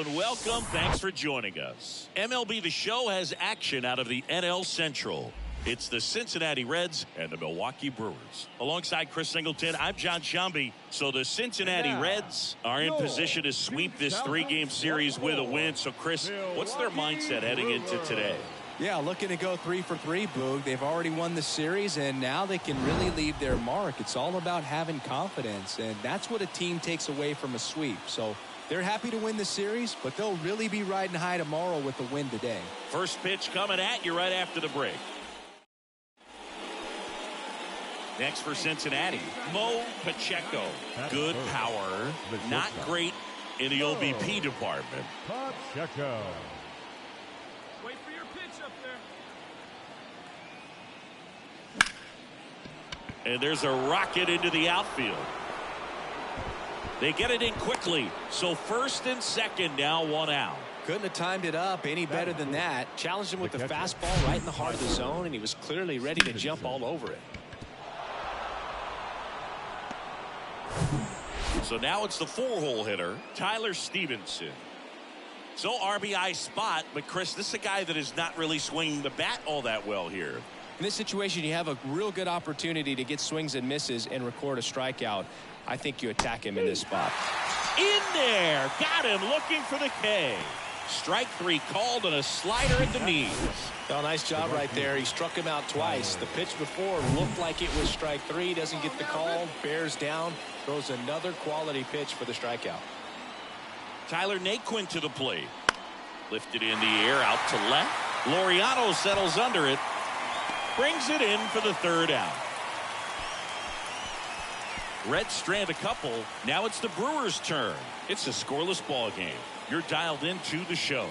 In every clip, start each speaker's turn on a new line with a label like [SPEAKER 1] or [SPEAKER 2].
[SPEAKER 1] and welcome. Thanks for joining us. MLB The Show has action out of the NL Central. It's the Cincinnati Reds and the Milwaukee Brewers. Alongside Chris Singleton, I'm John Shambi. So the Cincinnati Reds are in position to sweep this three-game series with a win. So, Chris, what's their mindset heading into today?
[SPEAKER 2] Yeah, looking to go 3 for 3, Boog. They've already won the series, and now they can really leave their mark. It's all about having confidence, and that's what a team takes away from a sweep. So they're happy to win the series, but they'll really be riding high tomorrow with the win today.
[SPEAKER 1] First pitch coming at you right after the break. Next for Cincinnati, Mo Pacheco. Good power, not great in the OBP department.
[SPEAKER 3] Pacheco.
[SPEAKER 4] Wait for your pitch up there.
[SPEAKER 1] And there's a rocket into the outfield. They get it in quickly. So first and second, now one out.
[SPEAKER 2] Couldn't have timed it up any better than that. Challenged him with the fastball right in the heart of the zone, and he was clearly ready to jump all over it.
[SPEAKER 1] So now it's the 4-hole hitter, Tyler Stevenson. So RBI spot, but Chris, this is a guy that is not really swinging the bat all that well here.
[SPEAKER 2] In this situation, you have a real good opportunity to get swings and misses and record a strikeout. I think you attack him in this spot.
[SPEAKER 1] In there, got him looking for the K. Strike 3 called on a slider at the knees.
[SPEAKER 2] Oh, nice job right there. He struck him out twice. The pitch before looked like it was strike 3. Doesn't get the call. Bears down. Throws another quality pitch for the strikeout.
[SPEAKER 1] Tyler Naquin to the plate. Lifted in the air out to left. Laureano settles under it. Brings it in for the third out. Reds strand a couple. Now it's the Brewers' turn. It's a scoreless ball game. You're dialed into the show.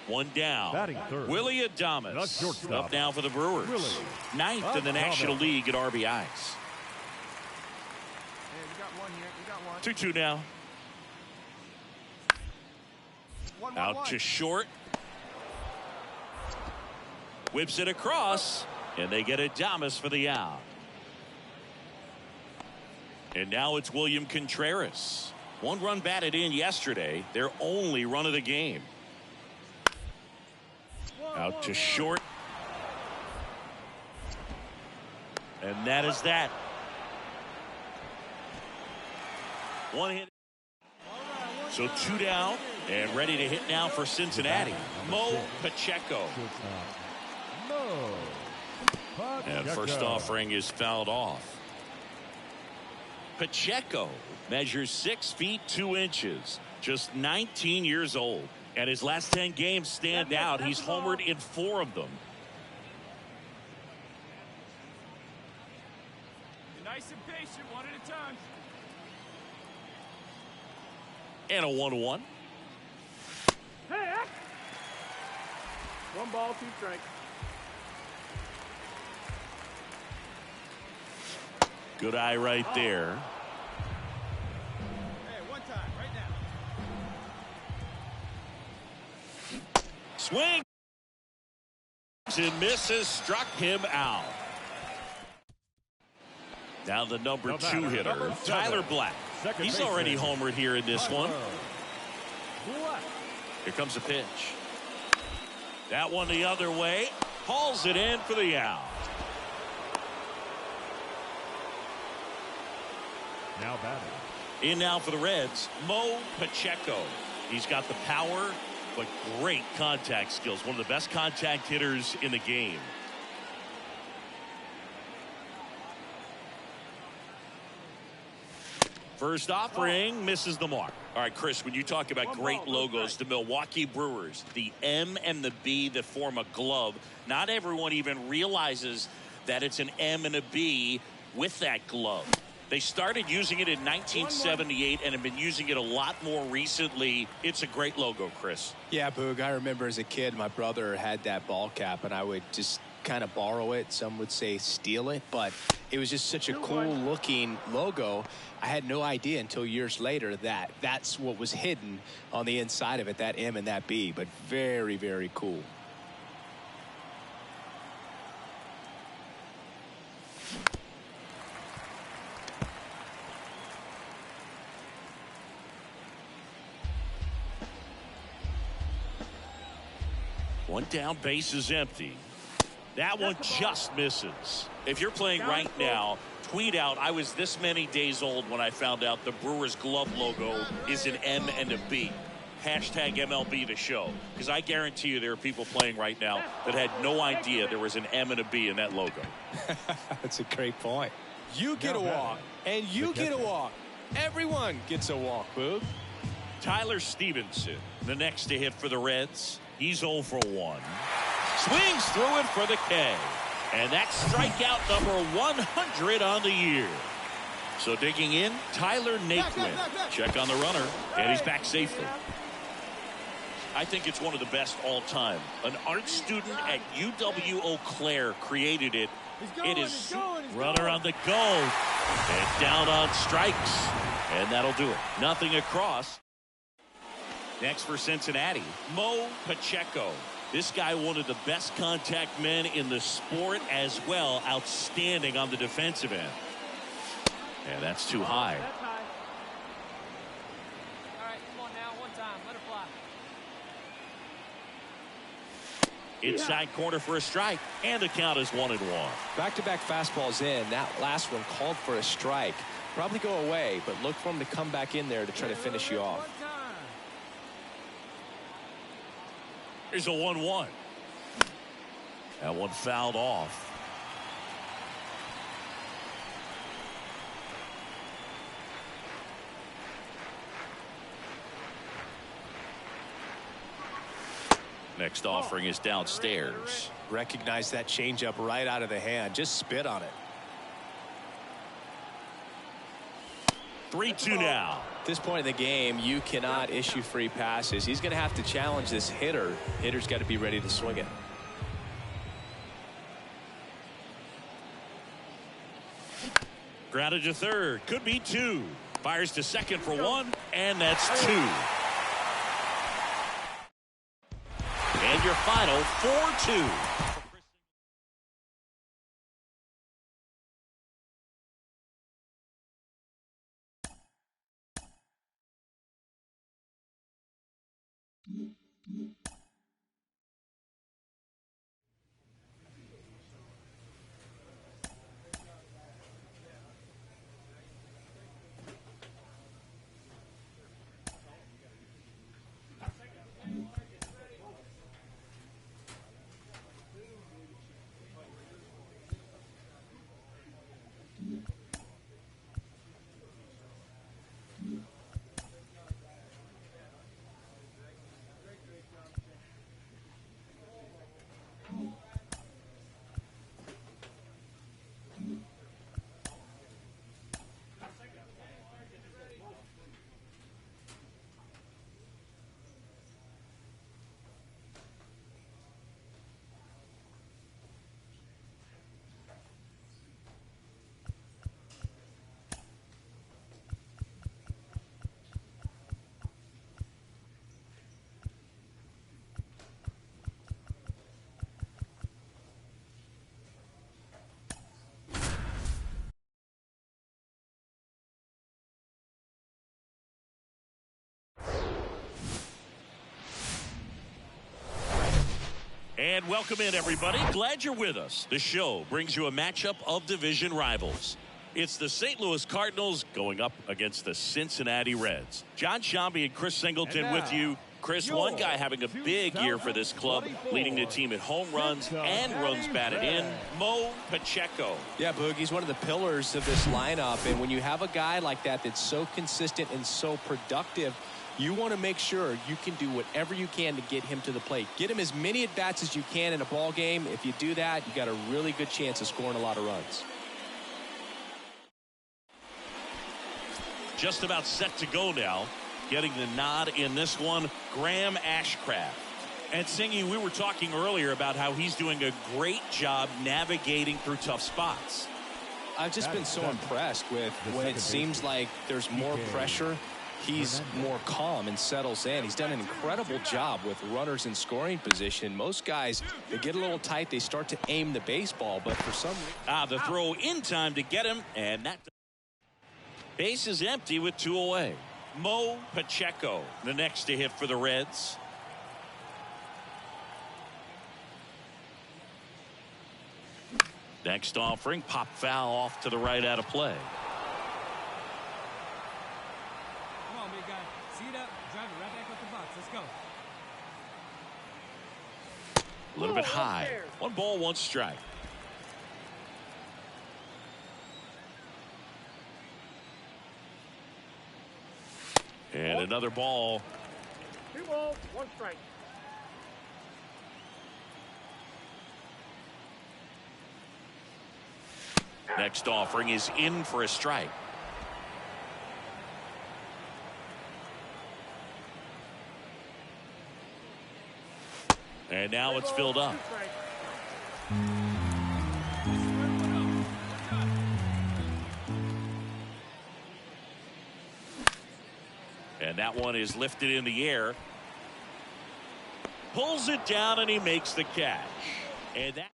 [SPEAKER 1] One down.
[SPEAKER 3] Batting third,
[SPEAKER 1] Willie Adames.
[SPEAKER 3] the shortstop.
[SPEAKER 1] Up now for the Brewers. Ninth in the National League at RBIs.
[SPEAKER 4] Hey, we got one here. We got one.
[SPEAKER 1] 2-2 now. Out to short. Whips it across, and they get Adames for the out. And now it's William Contreras. 1 run batted in yesterday. Their only run of the game. Out to short. And that is that. One hit. So 2 down and ready to hit now for Cincinnati. Mo Pacheco. And first offering is fouled off. Pacheco measures 6 feet 2 inches. Just 19 years old. And his last 10 games stand out. He's homered in 4 of them.
[SPEAKER 4] You're nice and patient, one at a time.
[SPEAKER 1] And a 1-1.
[SPEAKER 4] Hey, 1 ball, 2 strikes.
[SPEAKER 1] Good eye right there.
[SPEAKER 4] Hey, 1 time, right now.
[SPEAKER 1] Swing. And misses, struck him out. Now the number 2 hitter, Tyler Black. He's already homered here in this one. Here comes the pitch. That one the other way. Hauls it in for the out.
[SPEAKER 3] Now batting.
[SPEAKER 1] In now for the Reds, Mo Pacheco. He's got the power, but great contact skills. One of the best contact hitters in the game. First offering misses the mark. All right, Chris, when you talk about great logos, the Milwaukee Brewers, the M and the B that form a glove, not everyone even realizes that it's an M and a B with that glove. They started using it in 1978 and have been using it a lot more recently. It's a great logo, Chris.
[SPEAKER 2] Yeah, Boog, I remember as a kid, my brother had that ball cap, and I would just kind of borrow it. Some would say steal it, but it was just such a cool looking logo. I had no idea until years later that that's what was hidden on the inside of it, that M and that B, but very, very cool.
[SPEAKER 1] One down, base is empty. That one just misses. If you're playing right now, tweet out, I was this many days old when I found out the Brewers glove logo is an M and a B. Hashtag MLB the show. Because I guarantee you there are people playing right now that had no idea there was an M and a B in that logo.
[SPEAKER 2] That's a great point. You get a walk, and you get a walk. Everyone gets a walk, Boog.
[SPEAKER 1] Tyler Stevenson, the next to hit for the Reds. He's 0 for 1. Swings through it for the K. And that's strikeout number 100 on the year. So digging in, Tyler Naquin. Check on the runner, and he's back safely. I think it's one of the best all time. An art student at UW-Eau Claire created it. It is runner on the go. And down on strikes. And that'll do it. Nothing across. Next for Cincinnati, Mo Pacheco. This guy, one of the best contact men in the sport as well. Outstanding on the defensive end. And that's too high.
[SPEAKER 5] That's high. All right, come on now, one time, let it fly.
[SPEAKER 1] Inside corner for a strike, and the count is 1-1.
[SPEAKER 2] Back-to-back fastballs in. That last one called for a strike. Probably go away, but look for him to come back in there to try to finish you off.
[SPEAKER 1] Here's a 1-1. That one fouled off. Next offering is downstairs.
[SPEAKER 2] Recognize that changeup right out of the hand. Just spit on it.
[SPEAKER 1] 3-2 now.
[SPEAKER 2] At this point in the game, you cannot issue free passes. He's going to have to challenge this hitter. Hitter's got to be ready to swing it.
[SPEAKER 1] Grounded to third. Could be 2. Fires to second for 1, and that's 2. And your final 4-2. And welcome in, everybody. Glad you're with us. The show brings you a matchup of division rivals. It's the St. Louis Cardinals going up against the Cincinnati Reds. John Shambi and Chris Singleton with you. Chris, one guy having a big year for this club, leading the team in home runs and runs batted in, Mo Pacheco.
[SPEAKER 2] Yeah, Boog, he's one of the pillars of this lineup. And when you have a guy like that that's so consistent and so productive, you want to make sure you can do whatever you can to get him to the plate. Get him as many at-bats as you can in a ball game. If you do that, you got a really good chance of scoring a lot of runs.
[SPEAKER 1] Just about set to go now. Getting the nod in this one, Graham Ashcraft. And Singy, we were talking earlier about how he's doing a great job navigating through tough spots.
[SPEAKER 2] I've just been so impressed with when it seems like there's more pressure. He's more calm and settles in. He's done an incredible job with runners in scoring position. Most guys, they get a little tight. They start to aim the baseball, but for some reason...
[SPEAKER 1] The throw in time to get him, and that... Base is empty with 2 away. Mo Pacheco, the next to hit for the Reds. Next offering, pop foul off to the right out of play.
[SPEAKER 5] Come on, big guy. See it up. Drive it right back up the box. Let's go.
[SPEAKER 1] A little bit high. 1 ball, 1 strike. And another ball.
[SPEAKER 4] 2 balls, 1 strike.
[SPEAKER 1] Next offering is in for a strike. And now it's filled up.
[SPEAKER 4] 2 strikes.
[SPEAKER 1] And that one is lifted in the air. Pulls it down and he makes the catch. And that.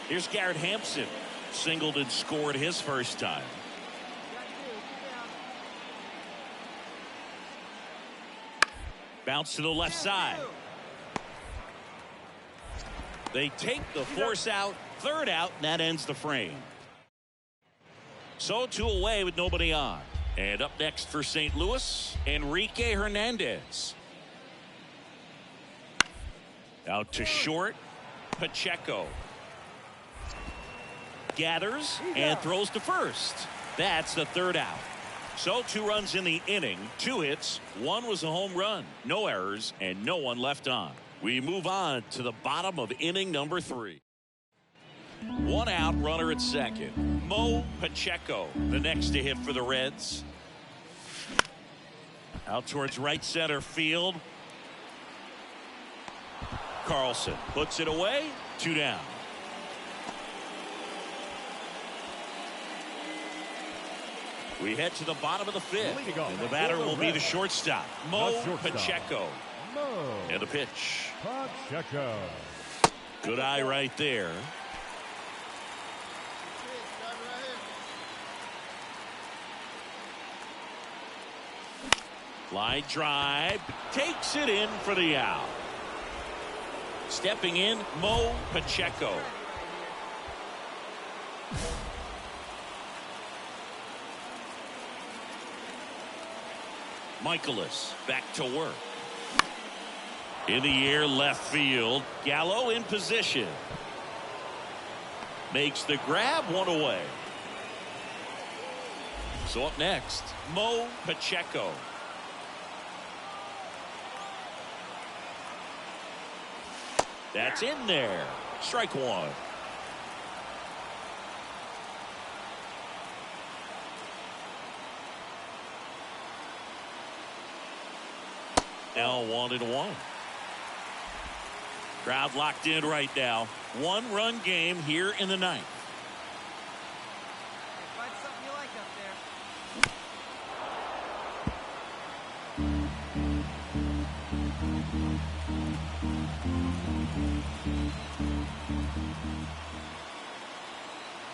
[SPEAKER 1] Here's Garrett Hampson. Singled and scored his first time. Bounce to the left side. They take the force out, 3rd out, and that ends the frame. So 2 away with nobody on. And up next for St. Louis, Enrique Hernandez. Out to short, Pacheco. Gathers and throws to first. That's the 3rd out. So 2 runs in the inning, 2 hits, 1 was a home run, no errors, and no one left on. We move on to the bottom of inning number 3. 1 out, runner at second. Mo Pacheco, the next to hit for the Reds. Out towards right center field. Carlson puts it away, 2 down. We head to the bottom of the 5th, and the batter will be the shortstop, Mo Pacheco. And the pitch.
[SPEAKER 3] Pacheco.
[SPEAKER 1] Good eye right there. Line drive, takes it in for the out. Stepping in, Mo Pacheco. Michaelis back to work. In the air, left field. Gallo in position. Makes the grab, 1 away. So up next, Mo Pacheco. That's in there. Strike 1. Now 1-1. Crowd locked in right now. 1-run game here in the 9th.
[SPEAKER 5] Find something you like up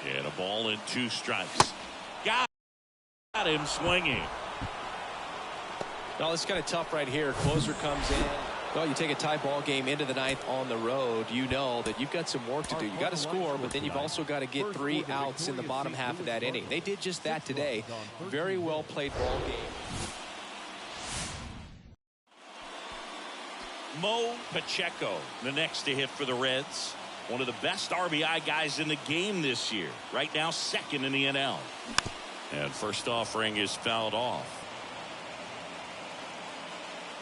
[SPEAKER 5] there.
[SPEAKER 1] And a ball and 2 strikes. Got him swinging.
[SPEAKER 2] No, it's kind of tough right here. Closer comes in. Well, you take a tie ball game into the 9th on the road, you know that you've got some work to do. You got to score, but then you've also got to get 3 outs in the bottom half of that inning. They did just that today. Very well played ball game.
[SPEAKER 1] Mo Pacheco, the next to hit for the Reds. One of the best RBI guys in the game this year. Right now, 2nd in the NL. And first offering is fouled off.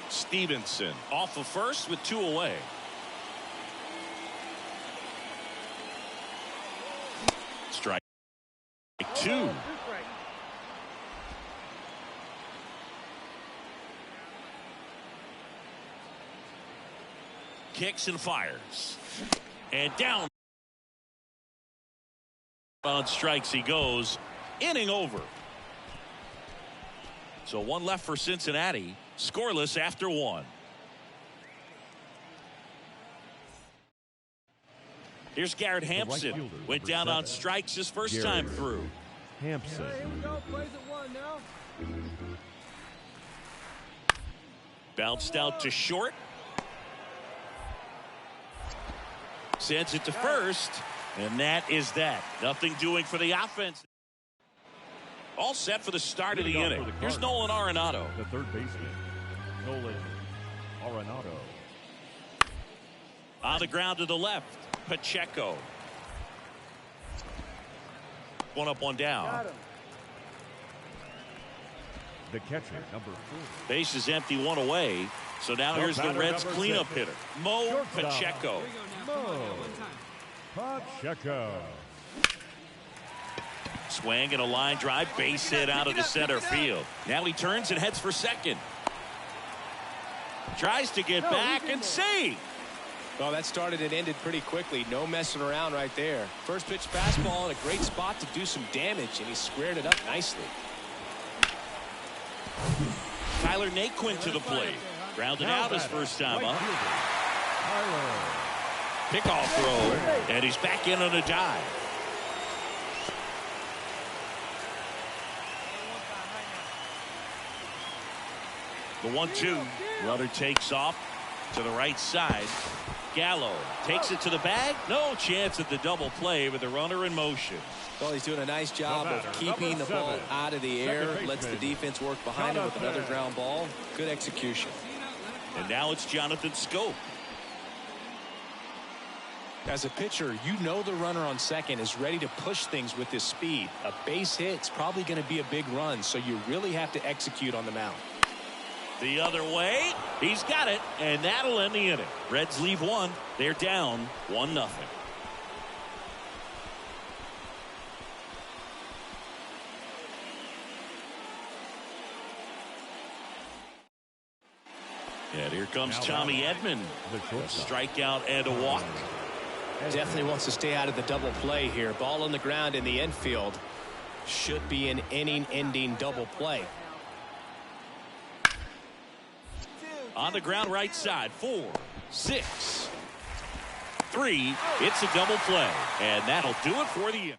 [SPEAKER 1] Stevenson off of first with 2 away. Strike 2. Kicks and fires. And down. On strikes he goes. Inning over. So 1 left for Cincinnati. Scoreless after 1. Here's Garrett Hampson. Went down on strikes his first time through.
[SPEAKER 3] Hampson.
[SPEAKER 4] Here we go. Plays at 1 now.
[SPEAKER 1] Bounced out to short. Sends it to first. And that is that. Nothing doing for the offense. All set for the start of the inning. Here's Nolan Arenado.
[SPEAKER 3] The third baseman, Nolan Arenado.
[SPEAKER 1] On the ground to the left, Pacheco. One up, one down.
[SPEAKER 3] The catcher, number 4.
[SPEAKER 1] Base is empty, one away. So now here's the Reds cleanup hitter, Mo Pacheco.
[SPEAKER 3] Pacheco.
[SPEAKER 1] Swing and a line drive, base hit out of the center field. Now he turns and heads for second. Tries to get back and see.
[SPEAKER 2] Well, that started and ended pretty quickly. No messing around right there. First pitch fastball in a great spot to do some damage, and he squared it up nicely.
[SPEAKER 1] Tyler Naquin to the plate. Grounded out his first time up. Pickoff throw, and he's back in on a dive. The 1-2. Runner takes off to the right side. Gallo takes it to the bag. No chance at the double play with the runner in motion.
[SPEAKER 2] Well, he's doing a nice job of keeping the ball out of the air. Lets the defense work behind him with another ground ball. Good execution.
[SPEAKER 1] And now it's Jonathan Scope.
[SPEAKER 2] As a pitcher, you know the runner on second is ready to push things with his speed. A base hit's probably going to be a big run, so you really have to execute on the mound.
[SPEAKER 1] The other way, he's got it, and that'll end the inning. Reds leave one. They're down 1-0. And here comes Tommy Edman. A strikeout and a walk.
[SPEAKER 2] Definitely wants to stay out of the double play here. Ball on the ground in the infield. Should be an inning-ending double play.
[SPEAKER 1] On the ground right side, 4, 6, 3. It's a double play, and that'll do it for the inning.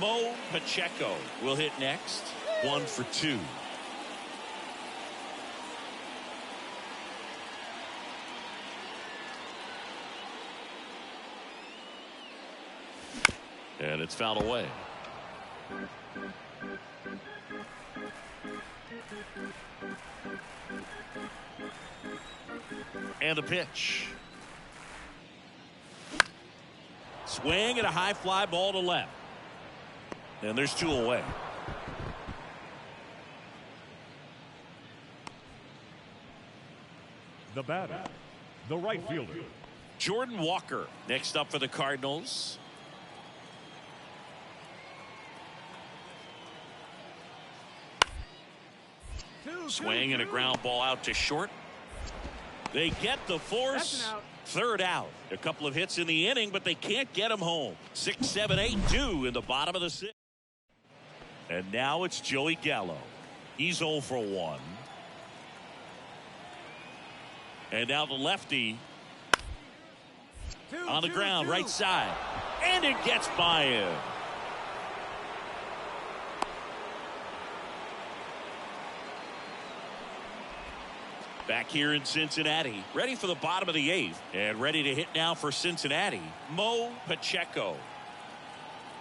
[SPEAKER 1] Mo Pacheco will hit next. 1 for 2. And it's fouled away. And a pitch. Swing and a high fly ball to left. And there's 2 away.
[SPEAKER 3] The batter, the right fielder,
[SPEAKER 1] Jordan Walker next up for the Cardinals. Swing and a ground ball out to short. They get the force. Third out. A couple of hits in the inning, but they can't get him home. 6, 7, 8, 2 in the bottom of the 6th. And now it's Joey Gallo. He's 0 for 1. And now the lefty on the ground, right side. And it gets by him. Back here in Cincinnati, ready for the bottom of the 8th, and ready to hit now for Cincinnati, Mo Pacheco.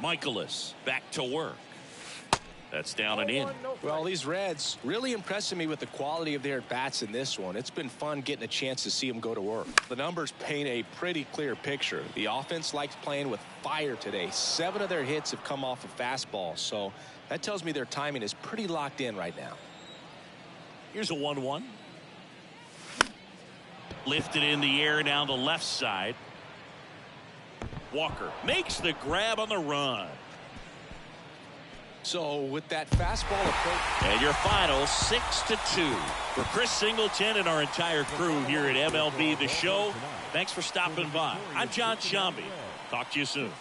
[SPEAKER 1] Michaelis back to work. That's down and in.
[SPEAKER 2] Well, these Reds really impressing me with the quality of their at-bats in this one. It's been fun getting a chance to see them go to work. The numbers paint a pretty clear picture. The offense likes playing with fire today. 7 of their hits have come off of fastballs, so that tells me their timing is pretty locked in right now.
[SPEAKER 1] Here's a 1-1. Lifted in the air down the left side. Walker makes the grab on the run.
[SPEAKER 2] So with that fastball approach.
[SPEAKER 1] And your final 6-2. For Chris Singleton and our entire crew here at MLB The Show, thanks for stopping by. I'm John Shambi. Talk to you soon.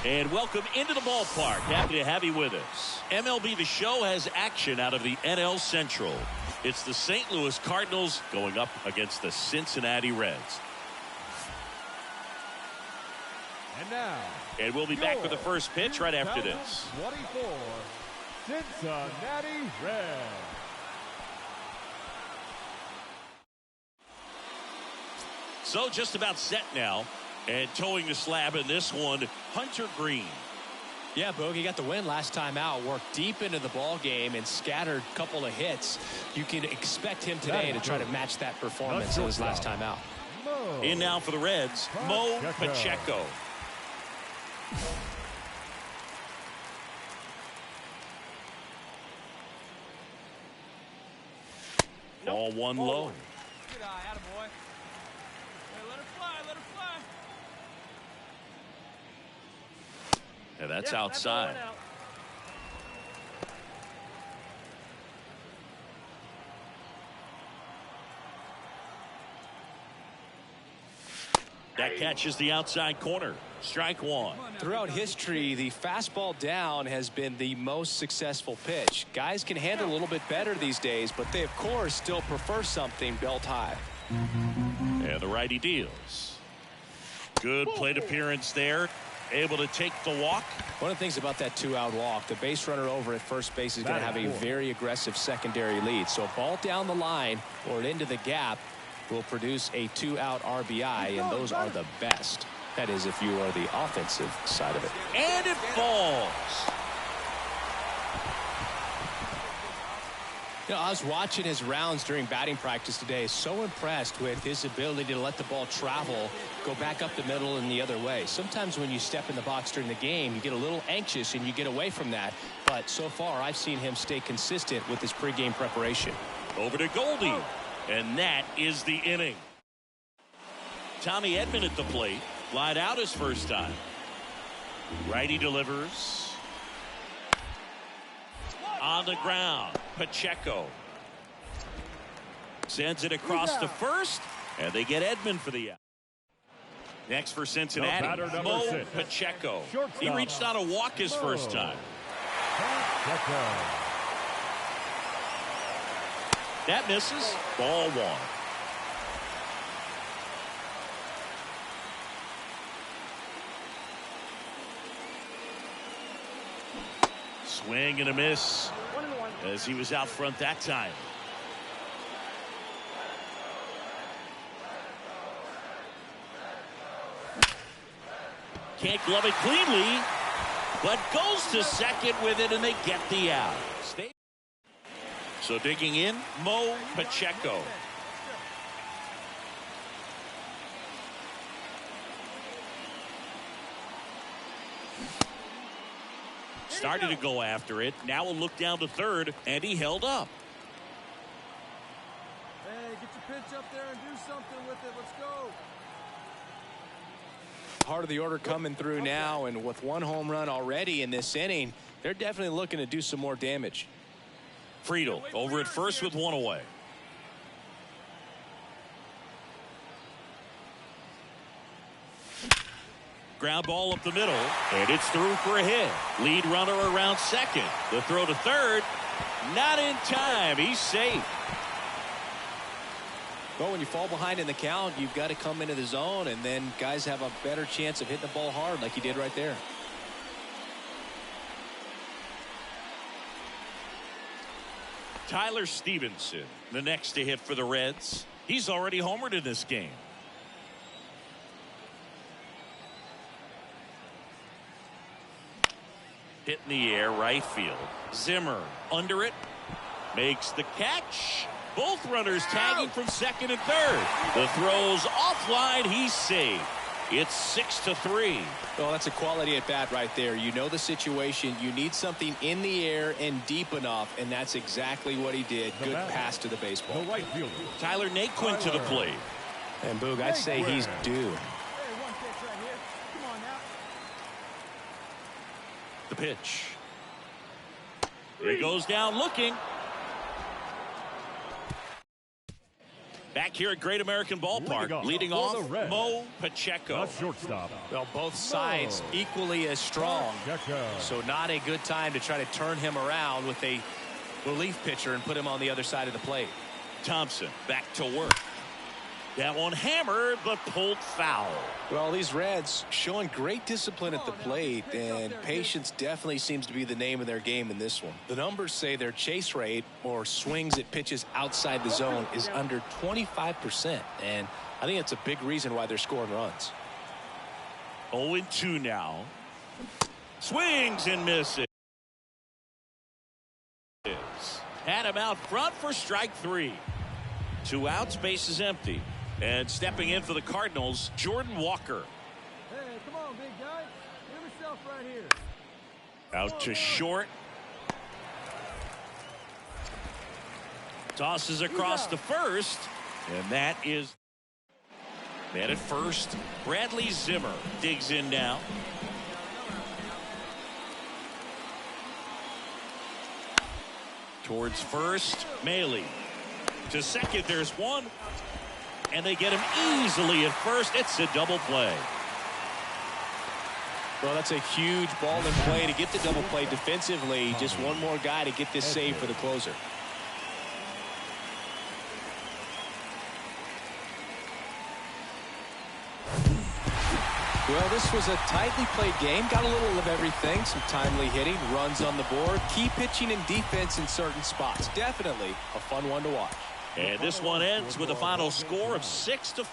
[SPEAKER 1] And welcome into the ballpark. Happy to have you with us. MLB The Show has action out of the NL Central. It's the St. Louis Cardinals going up against the Cincinnati Reds.
[SPEAKER 3] And now.
[SPEAKER 1] And we'll be back with the first pitch right after this.
[SPEAKER 3] 24, Cincinnati Reds.
[SPEAKER 1] So just about set now. And towing the slab in this one, Hunter Green.
[SPEAKER 2] Yeah, Boog, he got the win last time out, worked deep into the ball game and scattered a couple of hits. You can expect him today to try to match that performance of his last time out.
[SPEAKER 1] In now for the Reds, Mo Pacheco. Ball one low.
[SPEAKER 5] Good eye, attaboy. Hey, let her fly, let her fly.
[SPEAKER 1] And that's outside. That catches the outside corner. Strike one.
[SPEAKER 2] Throughout history, the fastball down has been the most successful pitch. Guys can handle a little bit better these days, but they, of course, still prefer something belt high.
[SPEAKER 1] And the righty deals. Good plate appearance there. Able to take the walk.
[SPEAKER 2] One of the things about that 2-out walk, the base runner over at first base is going to have a very aggressive secondary lead. So a ball down the line or into the gap will produce a 2-out RBI, and those are the best. That is, if you are the offensive side of it.
[SPEAKER 1] And it falls.
[SPEAKER 2] You know, I was watching his rounds during batting practice today. So impressed with his ability to let the ball travel, go back up the middle and the other way. Sometimes when you step in the box during the game, you get a little anxious and you get away from that. But so far, I've seen him stay consistent with his pregame preparation.
[SPEAKER 1] Over to Goldie. And that is the inning. Tommy Edman at the plate. Lied out his first time. Righty delivers. On the ground. Pacheco sends it across to first, and they get Edman for the out. Next for Cincinnati, Mo Pacheco. He reached on a walk his first time. That misses. Ball one. Swing and a miss as he was out front that time. Can't glove it cleanly, but goes to second with it, and they get the out. So digging in, Mo Pacheco. Started to go after it. Now we'll look down to third, and he held up.
[SPEAKER 4] Hey, get your pitch up there and do something with it. Let's go.
[SPEAKER 2] Part of the order coming through now, and with one home run already in this inning, they're definitely looking to do some more damage.
[SPEAKER 1] Friedel over at first with one away. Ground ball up the middle, and it's through for a hit. Lead runner around second. The throw to third, not in time. He's safe.
[SPEAKER 2] Well, when you fall behind in the count, you've got to come into the zone, and then guys have a better chance of hitting the ball hard like he did right there.
[SPEAKER 1] Tyler Stevenson, the next to hit for the Reds. He's already homered in this game. Hit in the air, right field. Zimmer under it, makes the catch. Both runners tagging from second and third. The throw's offline. He's safe. It's 6-3.
[SPEAKER 2] Well, that's a quality at bat right there. You know the situation. You need something in the air and deep enough, and that's exactly what he did. Good pass to the baseball.
[SPEAKER 3] The right fielder,
[SPEAKER 1] Tyler Naquin to the plate.
[SPEAKER 2] And Boog, I'd say he's due.
[SPEAKER 4] Hey, one pitch right here. Come on now.
[SPEAKER 1] The pitch. He goes down looking. Back here at Great American Ballpark, leading off, Mo Pacheco.
[SPEAKER 3] the shortstop.
[SPEAKER 2] Well, both sides equally as strong. So not a good time to try to turn him around with a relief pitcher and put him on the other side of the plate.
[SPEAKER 1] Thompson back to work. That one hammered, but pulled foul.
[SPEAKER 2] Well, these Reds showing great discipline at the plate, and patience definitely seems to be the name of their game in this one. The numbers say their chase rate, or swings at pitches outside the zone, is under 25%, and I think it's a big reason why they're scoring runs.
[SPEAKER 1] 0-2 now. Swings and misses. Had him out front for strike 3. 2 outs, base is empty. And stepping in for the Cardinals, Jordan Walker.
[SPEAKER 4] Hey, come on, big guy. Give yourself right here.
[SPEAKER 1] Out to short. Tosses across to first. And that is man at first. Bradley Zimmer digs in now. Towards first, Maley. To second, there's one. And they get him easily at first. It's a double play.
[SPEAKER 2] Well, that's a huge ball in play to get the double play defensively. Just one more guy to get this save for the closer. Well, this was a tightly played game. Got a little of everything. Some timely hitting, runs on the board, key pitching and defense in certain spots. Definitely a fun one to watch.
[SPEAKER 1] And this one ends with a final score of 6-4.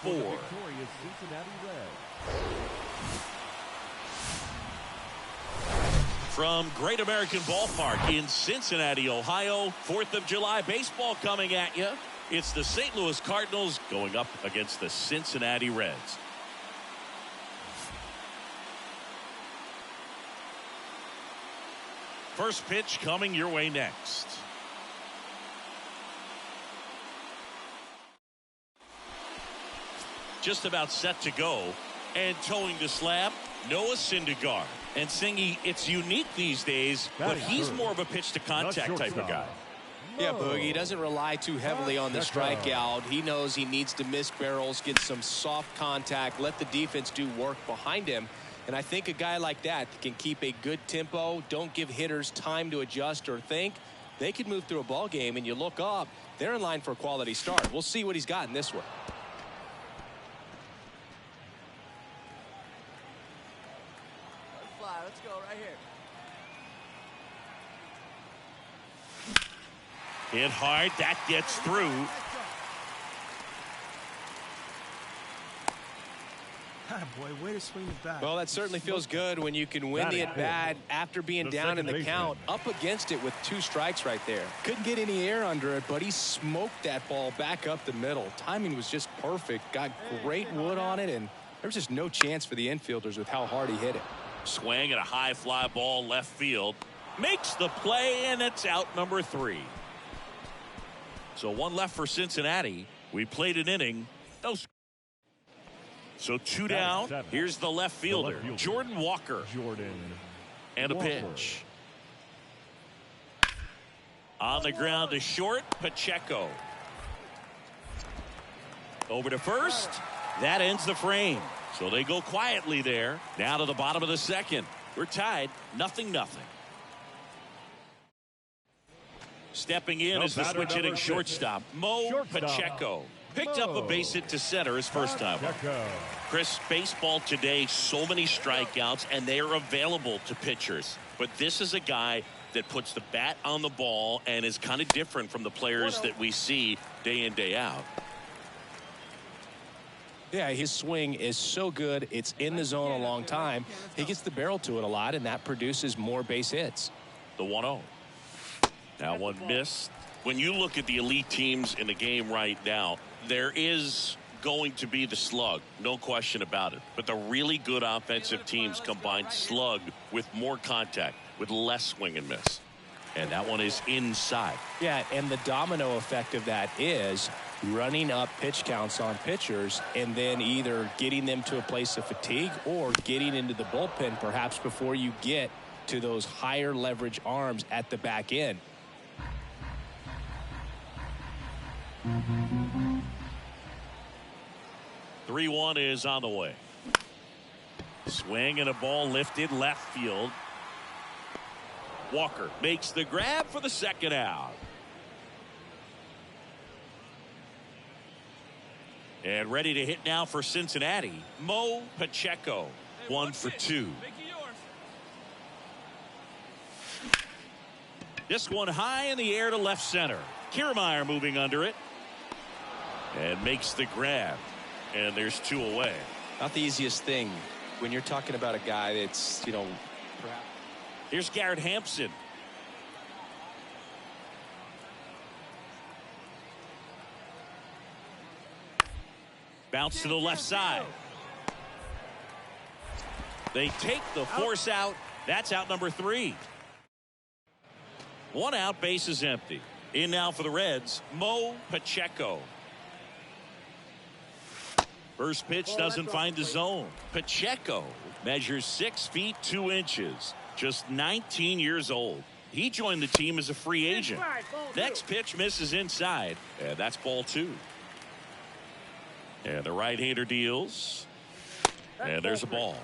[SPEAKER 1] From Great American Ballpark in Cincinnati, Ohio, 4th of July baseball coming at you. It's the St. Louis Cardinals going up against the Cincinnati Reds. First pitch coming your way next. Just about set to go, and towing the slab, Noah Syndergaard. And Singy, it's unique these days, but he's more of a pitch to contact type of guy.
[SPEAKER 2] Yeah, Boogie, he doesn't rely too heavily on the strikeout. He knows he needs to miss barrels, get some soft contact, let the defense do work behind him. And I think a guy like that can keep a good tempo, don't give hitters time to adjust or think. They can move through a ball game, and you look up, they're in line for a quality start. We'll see what he's got in this one.
[SPEAKER 4] Let's go right here.
[SPEAKER 1] Hit hard, that gets through.
[SPEAKER 6] Boy, way to swing the bat.
[SPEAKER 2] Well, that certainly feels good when you can win the at-bat after being down in the count, up against it with 2 strikes right there. Couldn't get any air under it, but he smoked that ball back up the middle. Timing was just perfect. Got great wood on it, and there was just no chance for the infielders with how hard he hit it.
[SPEAKER 1] Swing at a high fly ball left field. Makes the play, and it's out number 3. So 1 left for Cincinnati. We played an inning. No. So 2 down. Here's the left fielder, Jordan Walker. And a pitch. On the ground to short, Pacheco. Over to first. That ends the frame. So they go quietly there. Now to the bottom of the second. We're tied, 0-0. Stepping in is the switch hitting shortstop, Mo Pacheco. Picked up a base hit to center his first time. Chris, baseball today, so many strikeouts, and they are available to pitchers. But this is a guy that puts the bat on the ball and is kind of different from the players that we see day in, day out.
[SPEAKER 2] Yeah, his swing is so good. It's in the zone a long time. He gets the barrel to it a lot, and that produces more base hits.
[SPEAKER 1] The 1-0. Now one missed. When you look at the elite teams in the game right now, there is going to be the slug, no question about it. But the really good offensive teams combine slug with more contact, with less swing and miss. And that one is inside.
[SPEAKER 2] Yeah, and the domino effect of that is running up pitch counts on pitchers and then either getting them to a place of fatigue or getting into the bullpen perhaps before you get to those higher leverage arms at the back end.
[SPEAKER 1] Mm-hmm. 3-1 is on the way. Swing and a ball lifted left field. Walker makes the grab for the second out. And ready to hit now for Cincinnati, Mo Pacheco. 1 for 2. This one high in the air to left center. Kiermaier moving under it. And makes the grab. And there's 2 away.
[SPEAKER 2] Not the easiest thing when you're talking about a guy that's, perhaps.
[SPEAKER 1] Here's Garrett Hampson. Bounce to the left side. They take the force out. That's out number 3. 1 out, base is empty. In now for the Reds, Mo Pacheco. First pitch doesn't find the zone. Pacheco measures 6 feet 2 inches. Just 19 years old. He joined the team as a free agent. Next pitch misses inside. And that's ball 2. And the right-hander deals. And there's a ball.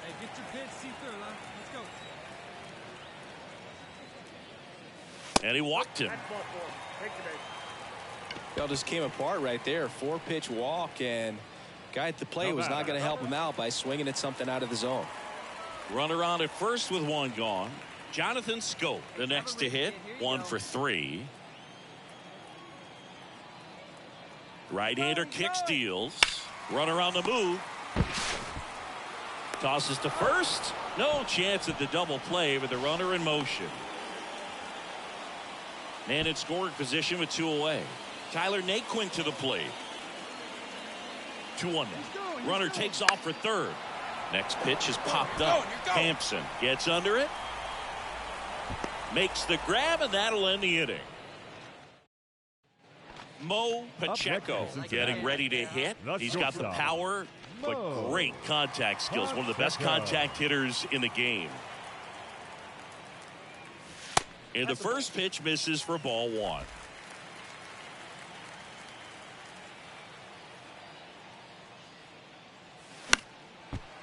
[SPEAKER 5] Hey, get your pitch, see through, huh? Let's go.
[SPEAKER 1] And he walked him.
[SPEAKER 2] It all just came apart right there. 4-pitch walk, and guy at the plate was not going to help him out by swinging at something out of the zone.
[SPEAKER 1] Runner on at first with 1 gone. Jonathan Scope, the next to hit. 1 for 3. Right-hander kicks, deals. Runner on the move. Tosses to first. No chance at the double play with the runner in motion. Man in scoring position with 2 away. Tyler Naquin to the plate. 2-1 now. Runner takes off for third. Next pitch is popped up. Hampson gets under it. Makes the grab, and that'll end the inning. Mo Pacheco getting ready to hit. He's got the power, but great contact skills. One of the best contact hitters in the game. And the first pitch misses for ball 1.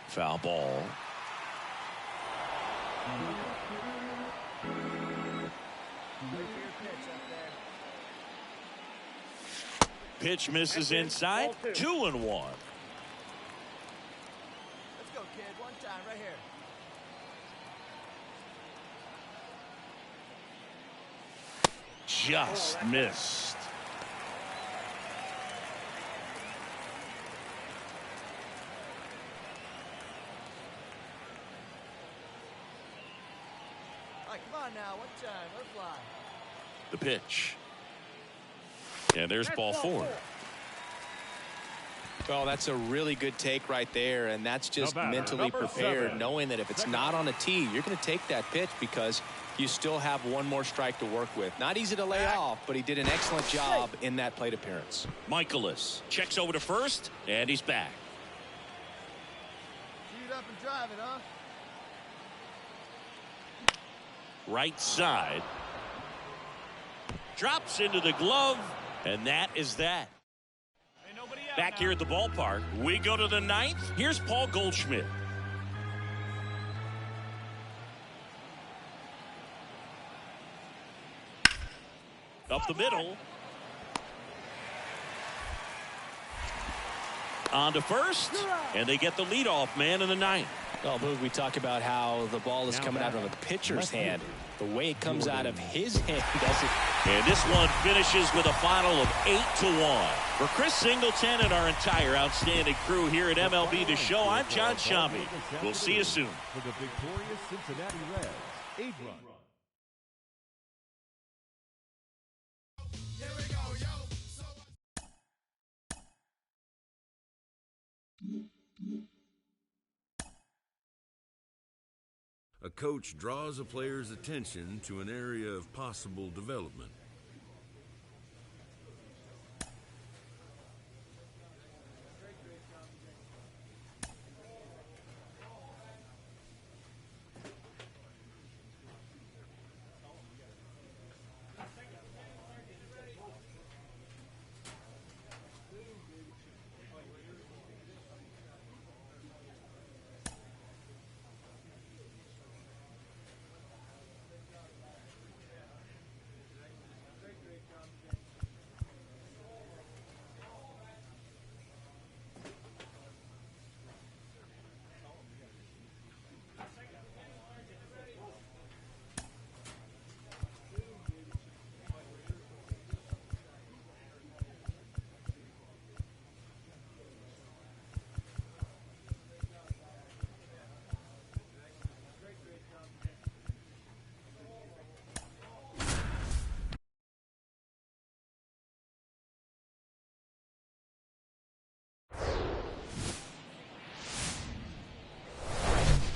[SPEAKER 1] Foul ball. Pitch misses inside. 2-1.
[SPEAKER 4] Let's go, kid. One time right here.
[SPEAKER 1] Just missed.
[SPEAKER 4] All right, come on now. One time. Let it fly.
[SPEAKER 1] The pitch. And there's ball 4.
[SPEAKER 2] Well, that's a really good take right there, and that's just mentally prepared, knowing that if it's not on a tee, you're going to take that pitch because you still have 1 more strike to work with. Not easy to lay off, but he did an excellent job in that plate appearance.
[SPEAKER 1] Michaelis checks over to first, and he's back.
[SPEAKER 4] Shoot up and drive it, huh?
[SPEAKER 1] Right side. Drops into the glove, and that is that. Back here at the ballpark, we go to the 9th. Here's Paul Goldschmidt. Up the middle. On to first, and they get the leadoff man in the 9th.
[SPEAKER 2] Well, Boog, we talk about how the ball is coming out of a pitcher's hand. The way it comes out of his hand doesn't.
[SPEAKER 1] And this one finishes with a final of 8-1. For Chris Singleton and our entire outstanding crew here at MLB The Show, I'm John Shambi. We'll see you soon.
[SPEAKER 3] For the victorious Cincinnati Reds, 8 runs.
[SPEAKER 7] A coach draws a player's attention to an area of possible development.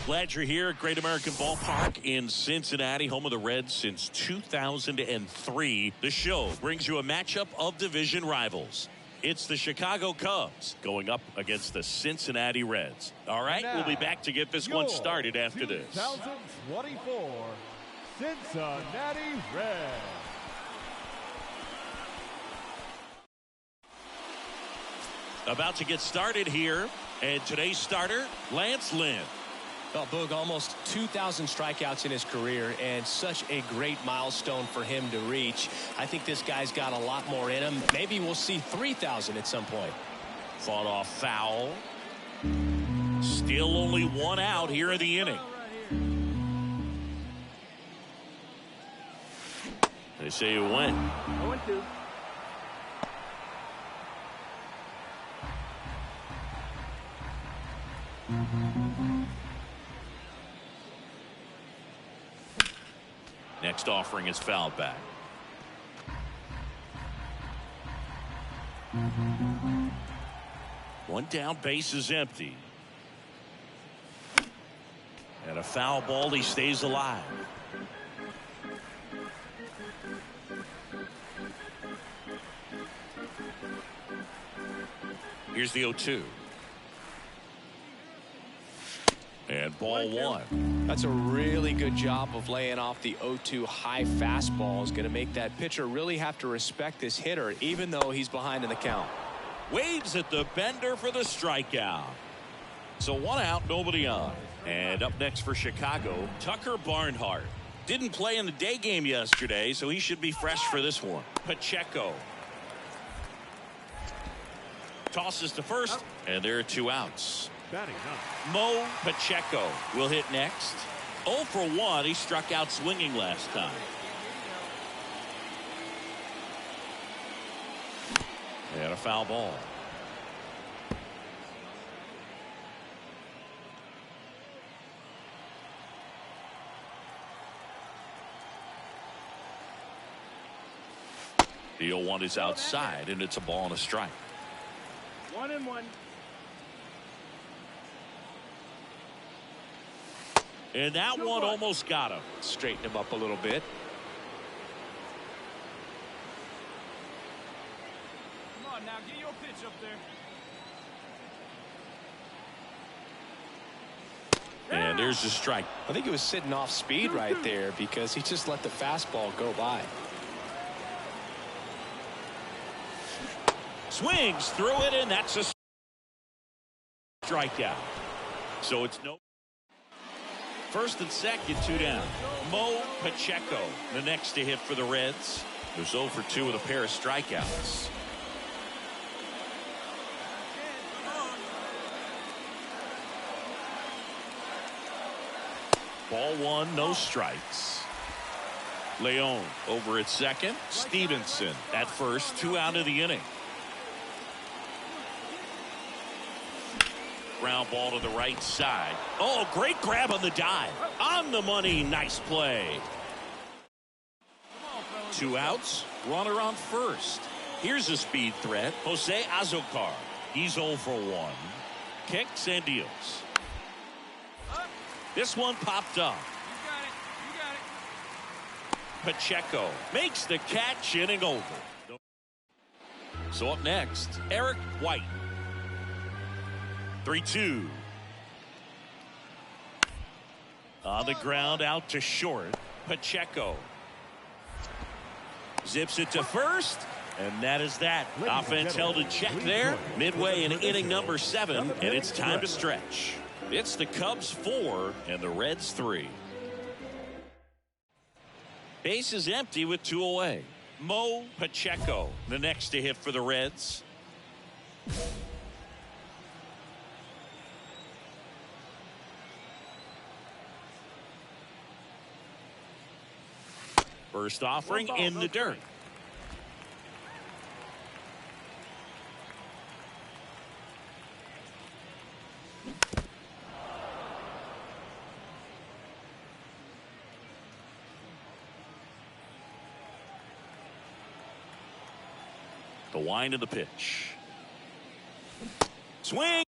[SPEAKER 1] Glad you're here at Great American Ballpark in Cincinnati, home of the Reds since 2003. The show brings you a matchup of division rivals. It's the Chicago Cubs going up against the Cincinnati Reds. All right, we'll be back to get this one started after this.
[SPEAKER 3] 2024 Cincinnati Reds.
[SPEAKER 1] About to get started here, and today's starter, Lance Lynn.
[SPEAKER 2] Well, Boog, almost 2,000 strikeouts in his career, and such a great milestone for him to reach. I think this guy's got a lot more in him. Maybe we'll see 3,000 at some point.
[SPEAKER 1] Fought off foul. Still only one out here in the inning. They say you win.
[SPEAKER 4] 0-2.
[SPEAKER 1] Next offering is fouled back. One down, base is empty. And a foul ball, he stays alive. Here's the 0-2. And ball one.
[SPEAKER 2] That's a really good job of laying off the 0-2 high fastball. Is going to make that pitcher really have to respect this hitter, even though he's behind in the count.
[SPEAKER 1] Waves at the bender for the strikeout. So one out, nobody on. And up next for Chicago, Tucker Barnhart. Didn't play in the day game yesterday, so he should be fresh for this one. Pacheco tosses to first, and there are 2 outs. Mo Pacheco will hit next. 0 for 1. He struck out swinging last time. And a foul ball. The 0-1 is outside, and it's a ball and a strike.
[SPEAKER 4] 1-1.
[SPEAKER 1] And that one almost got him.
[SPEAKER 2] Straighten him up a little bit.
[SPEAKER 5] Come on now, get your pitch up there.
[SPEAKER 1] And there's the strike.
[SPEAKER 2] I think he was sitting off speed right there because he just let the fastball go by.
[SPEAKER 1] Swings through it, and that's a strikeout. So it's no. First and second, 2 down. Mo Pacheco, the next to hit for the Reds. He was 0 for 2 with a pair of strikeouts. Ball one, no strikes. Leon over at second. Stevenson at first, 2 out of the inning. Ground ball to the right side. Oh, great grab on the dive. On the money. Nice play. 2 outs. Runner on first. Here's a speed threat. Jose Azocar. He's 0 for 1. Kicks and deals. This one popped up.
[SPEAKER 5] You got it.
[SPEAKER 1] Pacheco makes the catch, inning over. So up next, Eric White. 3-2. On the ground, out to short. Pacheco zips it to first, and that is that. Offense held in check there. Midway in inning number 7, and it's time to stretch. It's the Cubs 4 and the Reds 3. Base is empty with 2 away. Mo Pacheco, the next to hit for the Reds. First offering in the dirt. The wind of the pitch. Swing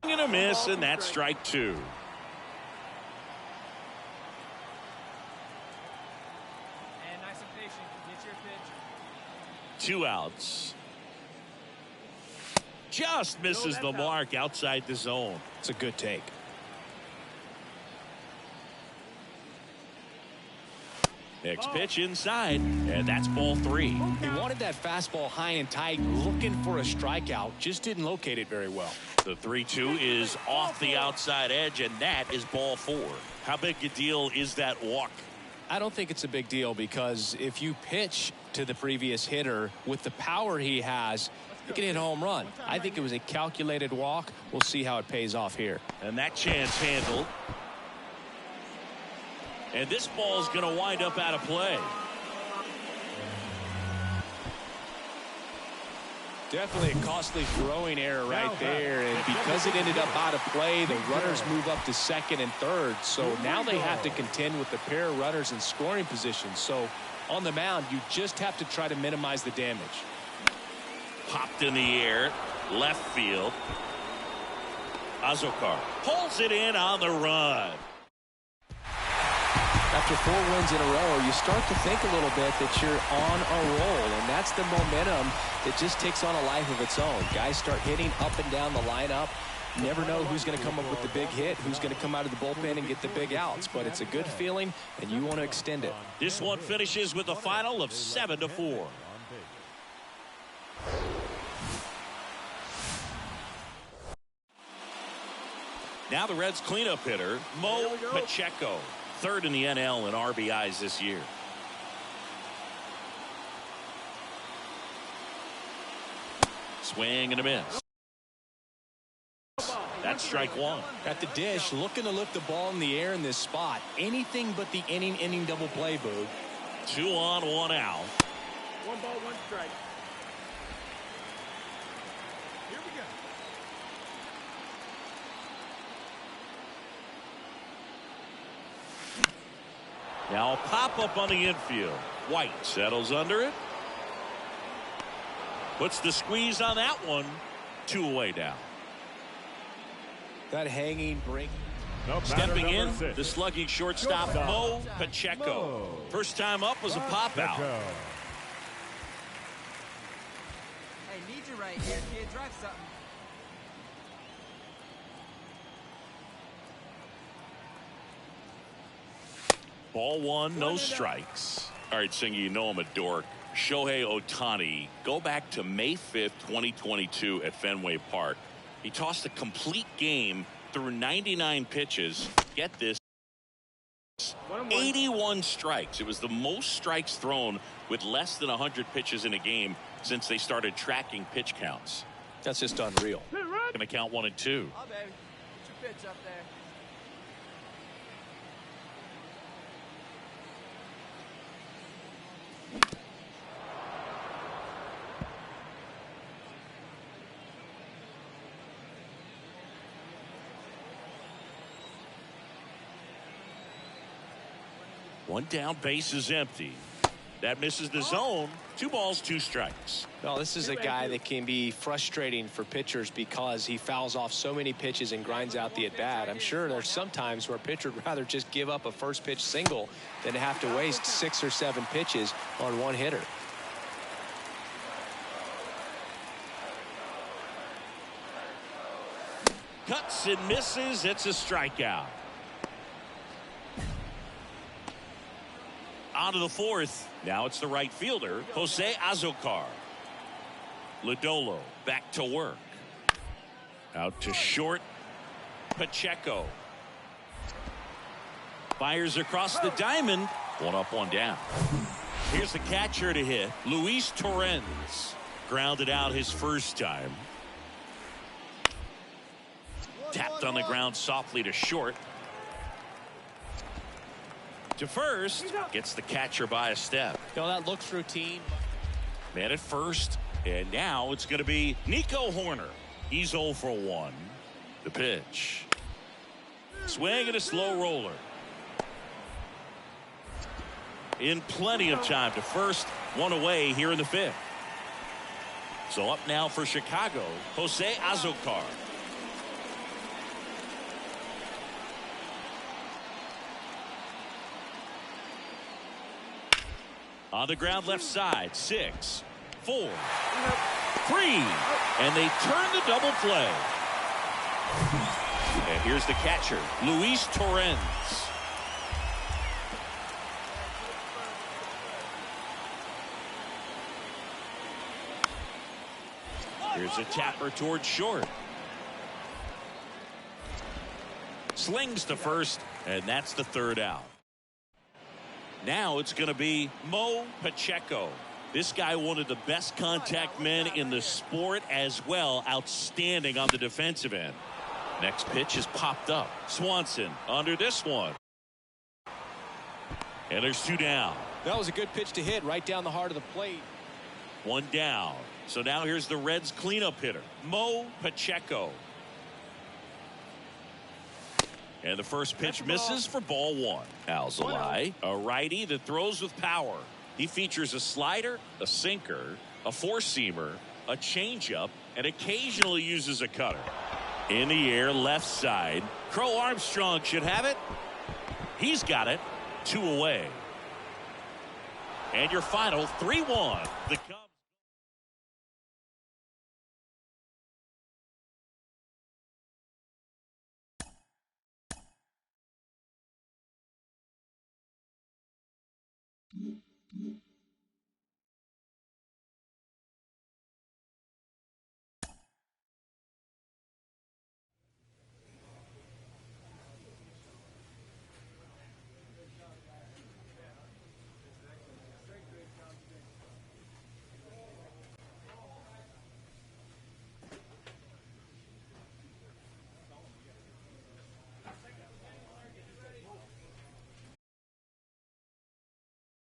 [SPEAKER 1] and a miss, and that's strike 2.
[SPEAKER 5] And nice and patient. Get your pitch.
[SPEAKER 1] 2 outs. Just misses the mark outside the zone.
[SPEAKER 2] It's a good take.
[SPEAKER 1] Next pitch inside, and that's ball 3.
[SPEAKER 2] He wanted that fastball high and tight, looking for a strikeout, just didn't locate it very well.
[SPEAKER 1] The 3-2 is off the outside edge, and that is ball 4. How big a deal is that walk?
[SPEAKER 2] I don't think it's a big deal, because if you pitch to the previous hitter with the power he has, you can hit a home run. I think it was a calculated walk. We'll see how it pays off here.
[SPEAKER 1] And that chance handled. And this ball is going to wind up out of play.
[SPEAKER 2] Definitely a costly throwing error right there, and because it ended up out of play, the runners move up to second and third, so now they have to contend with the pair of runners in scoring position. So on the mound, you just have to try to minimize the damage.
[SPEAKER 1] Popped in the air, left field. Azokar pulls it in on the run.
[SPEAKER 2] After 4 wins in a row, you start to think a little bit that you're on a roll, and that's the momentum that just takes on a life of its own. Guys start hitting up and down the lineup. Never know who's going to come up with the big hit, who's going to come out of the bullpen and get the big outs, but it's a good feeling, and you want to extend it.
[SPEAKER 1] This one finishes with a final of 7-4. Now the Reds cleanup hitter, Mo Pacheco. 3rd in the NL in RBIs this year. Swing and a miss. That's strike 1.
[SPEAKER 2] At the dish, looking to lift the ball in the air in this spot. Anything but the inning double play, Boog.
[SPEAKER 1] 2 on, 1 out.
[SPEAKER 4] 1 ball, 1 strike. Here we go.
[SPEAKER 1] Now a pop-up on the infield. White settles under it. Puts the squeeze on that one. 2 away now.
[SPEAKER 2] That hanging break.
[SPEAKER 1] Stepping in, the slugging shortstop, Mo Pacheco. First time up was a pop-out.
[SPEAKER 5] Hey, need you right here, kid. Drive something.
[SPEAKER 1] Ball 1, no strikes. All right, Singy, you know I'm a dork. Shohei Ohtani, go back to May 5th, 2022 at Fenway Park. He tossed a complete game through 99 pitches. Get this. 81 strikes. It was the most strikes thrown with less than 100 pitches in a game since they started tracking pitch counts.
[SPEAKER 2] That's just unreal.
[SPEAKER 1] Gonna count 1 and 2.
[SPEAKER 5] Oh, baby. Get your pitch up there.
[SPEAKER 1] One down, base is empty. That misses the zone. 2 balls, 2 strikes.
[SPEAKER 2] Well, this is a guy that can be frustrating for pitchers because he fouls off so many pitches and grinds out the at-bat. I'm sure there's some times where a pitcher would rather just give up a first pitch single than to have to waste 6 or 7 pitches on one hitter.
[SPEAKER 1] Cuts and misses. It's a strikeout. On to the 4th. Now it's the right fielder, Jose Azokar. Lodolo back to work. Out to short, Pacheco. Fires across the diamond. 1 up, 1 down. Here's the catcher to hit, Luis Torrens. Grounded out his first time. Tapped on the ground softly to short. To first, gets the catcher by a step.
[SPEAKER 2] You know, that looks routine.
[SPEAKER 1] Man at first, and now it's going to be Nico Horner. He's 0 for 1. The pitch. Swing and a slow roller. In plenty of time to first, 1 away here in the 5th. So up now for Chicago, Jose Azokar. On the ground left side. 6, 4, 3. And they turn the double play. And here's the catcher, Luis Torrens. Here's a tapper towards short. Slings to first, and that's the third out. Now it's going to be Mo Pacheco. This guy, one of the best contact men in the sport as well. Outstanding on the defensive end. Next pitch is popped up. Swanson under this one. And there's 2 down.
[SPEAKER 2] That was a good pitch to hit right down the heart of the plate.
[SPEAKER 1] 1 down. So now here's the Reds cleanup hitter, Mo Pacheco. And the first pitch misses for ball 1. Alzolay, a righty that throws with power. He features a slider, a sinker, a four-seamer, a changeup, and occasionally uses a cutter. In the air, left side. Crow Armstrong should have it. He's got it. 2 away. And your final 3-1. The Cubs.
[SPEAKER 8] Mm-hmm.